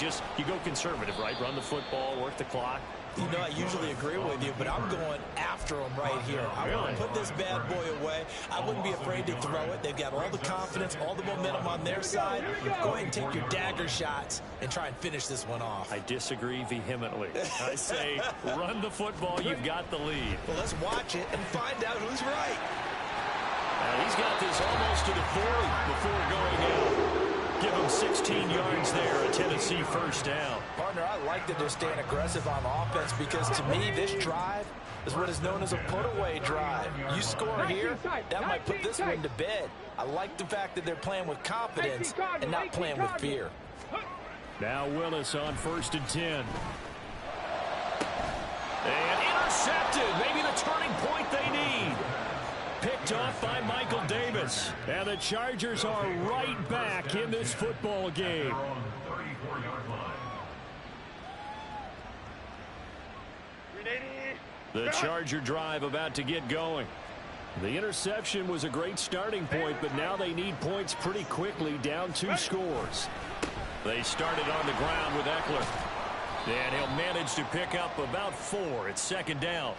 go conservative, right? Run the football, work the clock. You know, I usually agree with you, but I'm going after them right here. I want to put this bad boy away. I wouldn't be afraid to throw it. They've got all the confidence, all the momentum on their side. Go ahead and take your dagger shots and try and finish this one off. I disagree vehemently. I say run the football. You've got the lead. Well, let's watch it and find out who's right. He's got this almost to the 40 before going out. Give him 16 yards there, a Tennessee first down. Partner, I like that they're staying aggressive on offense because to me this drive is what is known as a put-away drive. You score here, that might put this one to bed. I like the fact that they're playing with confidence and not playing with fear. Now Willis on 1st and 10. And intercepted. Maybe the turning point they need. Picked Picked off by Michael Davis. And the Chargers are right back in this football game. The Charger drive about to get going. The interception was a great starting point, but now they need points pretty quickly, down 2 scores. They started on the ground with Eckler. And he'll manage to pick up about 4. It's 2nd down.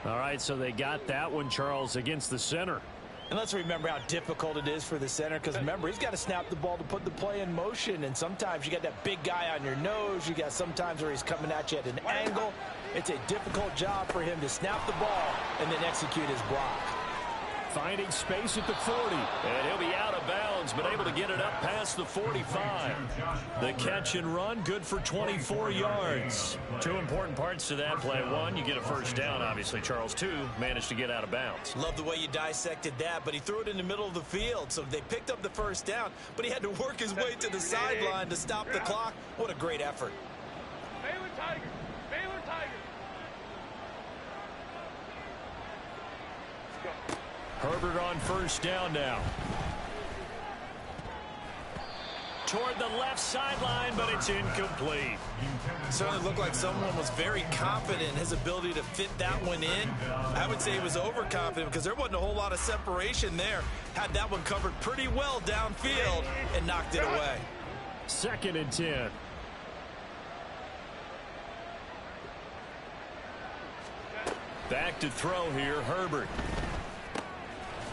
All right, so they got that one, Charles, against the center. And let's remember how difficult it is for the center, because remember, he's got to snap the ball to put the play in motion, and sometimes you got that big guy on your nose. You got sometimes where he's coming at you at an angle. It's a difficult job for him to snap the ball and then execute his block. Finding space at the 40, and he'll be out of bounds, but able to get it up past the 45. The catch and run, good for 24 yards. 2 important parts to that play. 1, you get a first down, obviously, Charles. 2, managed to get out of bounds. Love the way you dissected that, but he threw it in the middle of the field, so they picked up the first down, but he had to work his way to the sideline to stop the clock. What a great effort. Baylor Tigers. Baylor Tigers. Herbert on first down now. Toward the left sideline, but it's incomplete. Certainly looked like someone was very confident in his ability to fit that one in. I would say he was overconfident because there wasn't a whole lot of separation there. Had that one covered pretty well downfield and knocked it away. 2nd and 10. Back to throw here, Herbert.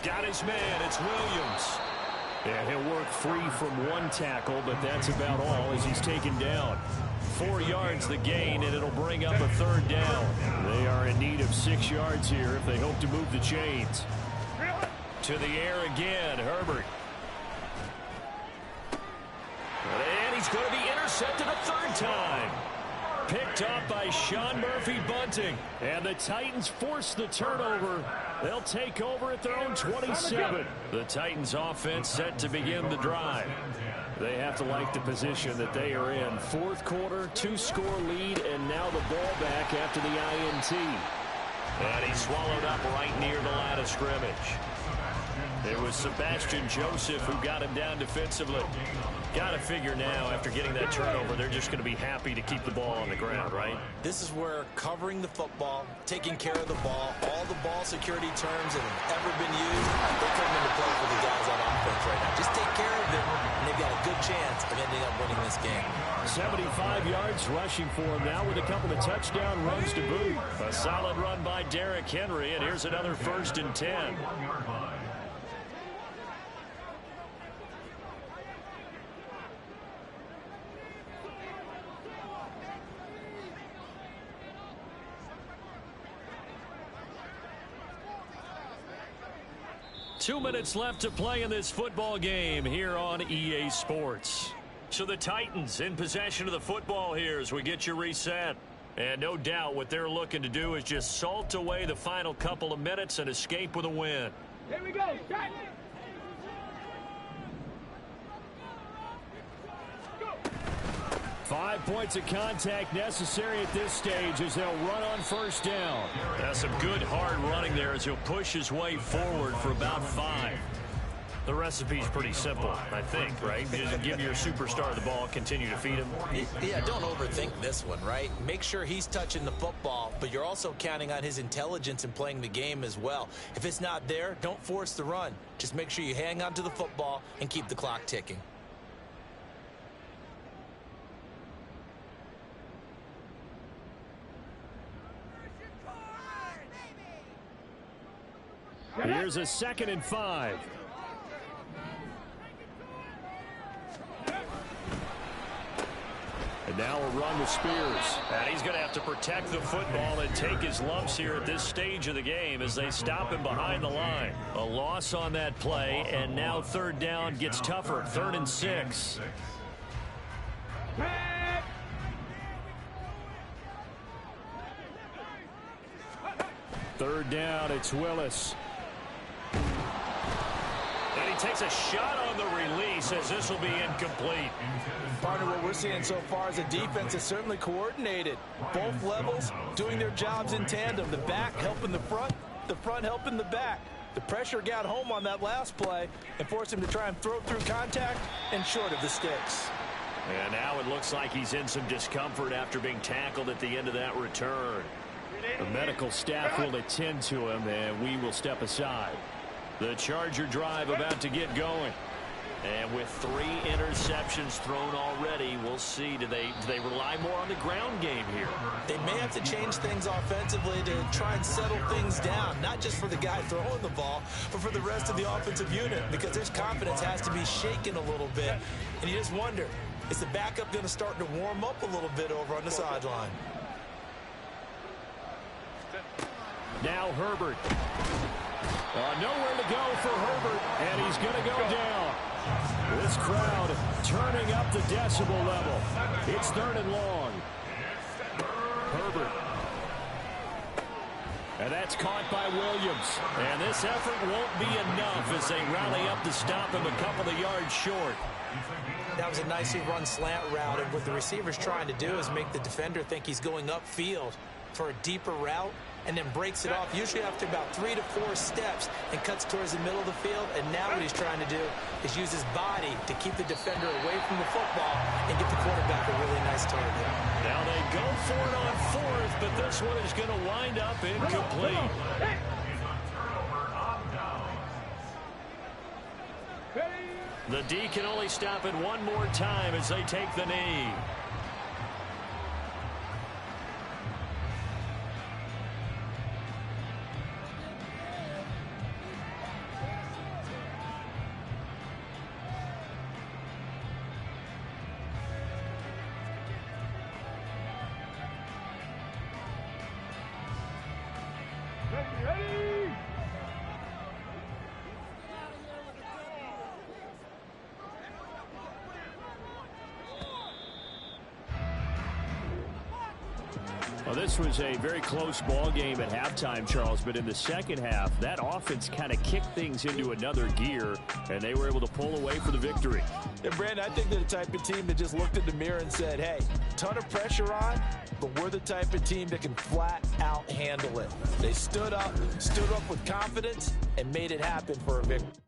Got his man, it's Williams. Yeah, he'll work free from 1 tackle, but that's about all as he's taken down. 4 yards the gain, and it'll bring up a 3rd down. They are in need of 6 yards here if they hope to move the chains. To the air again, Herbert. And he's going to be intercepted a 3rd time. Picked off by Sean Murphy-Bunting. And the Titans force the turnover. They'll take over at their own 27. The Titans offense set to begin the drive. They have to like the position that they are in. 4th quarter, 2-score lead, and now the ball back after the INT. And he swallowed up right near the line of scrimmage. It was Sebastian Joseph who got him down defensively. Got to figure now, after getting that turnover, they're just going to be happy to keep the ball on the ground, right? This is where covering the football, taking care of the ball, all the ball security terms that have ever been used, they come into play for the guys on offense right now. Just take care of it, and they've got a good chance of ending up winning this game. 75 yards rushing for him now with a couple of touchdown runs to boot. A solid run by Derrick Henry, and here's another 1st and 10. Two minutes left to play in this football game here on EA Sports. So the Titans in possession of the football here as we get you reset. And no doubt what they're looking to do is just salt away the final couple of minutes and escape with a win. Here we go. Start. 5 points of contact necessary at this stage as they'll run on first down. That's some good hard running there as he'll push his way forward for about 5. The recipe's pretty simple, I think, right? Just give your superstar the ball, continue to feed him. Yeah, don't overthink this one, right? Make sure he's touching the football, but you're also counting on his intelligence in playing the game as well. If it's not there, don't force the run. Just make sure you hang on to the football and keep the clock ticking. Here's a 2nd and 5. And now a run with Spears. And he's going to have to protect the football and take his lumps here at this stage of the game as they stop him behind the line. A loss on that play, and now 3rd down gets tougher. 3rd and 6. Third down, it's Willis. And he takes a shot on the release as this will be incomplete. Partner, what we're seeing so far is a defense is certainly coordinated. Both levels doing their jobs in tandem. The back helping the front helping the back. The pressure got home on that last play and forced him to try and throw through contact and short of the sticks. And now it looks like he's in some discomfort after being tackled at the end of that return. The medical staff will attend to him, and we will step aside. The Charger drive about to get going. And with 3 interceptions thrown already, we'll see. Do they rely more on the ground game here? They may have to change things offensively to try and settle things down, not just for the guy throwing the ball, but for the rest of the offensive unit, because their confidence has to be shaken a little bit. And you just wonder, is the backup going to start to warm up a little bit over on the sideline? Now Herbert. Nowhere to go for Herbert, and he's going to go down. This crowd turning up the decibel level. It's 3rd and long. Herbert. And that's caught by Williams. And this effort won't be enough as they rally up to stop him a couple of yards short. That was a nicely run slant route, and what the receiver's trying to do is make the defender think he's going upfield for a deeper route, and then breaks it off, usually after about 3 to 4 steps, and cuts towards the middle of the field. And now what he's trying to do is use his body to keep the defender away from the football and get the quarterback a really nice target. Now they go for it on 4th, but this one is going to wind up incomplete. The D can only stop it one more time as they take the knee. Well, this was a very close ball game at halftime, Charles, but in the second half, that offense kind of kicked things into another gear, and they were able to pull away for the victory. And, Brandon, I think they're the type of team that just looked in the mirror and said, hey, ton of pressure on, but we're the type of team that can flat out handle it. They stood up with confidence, and made it happen for a victory.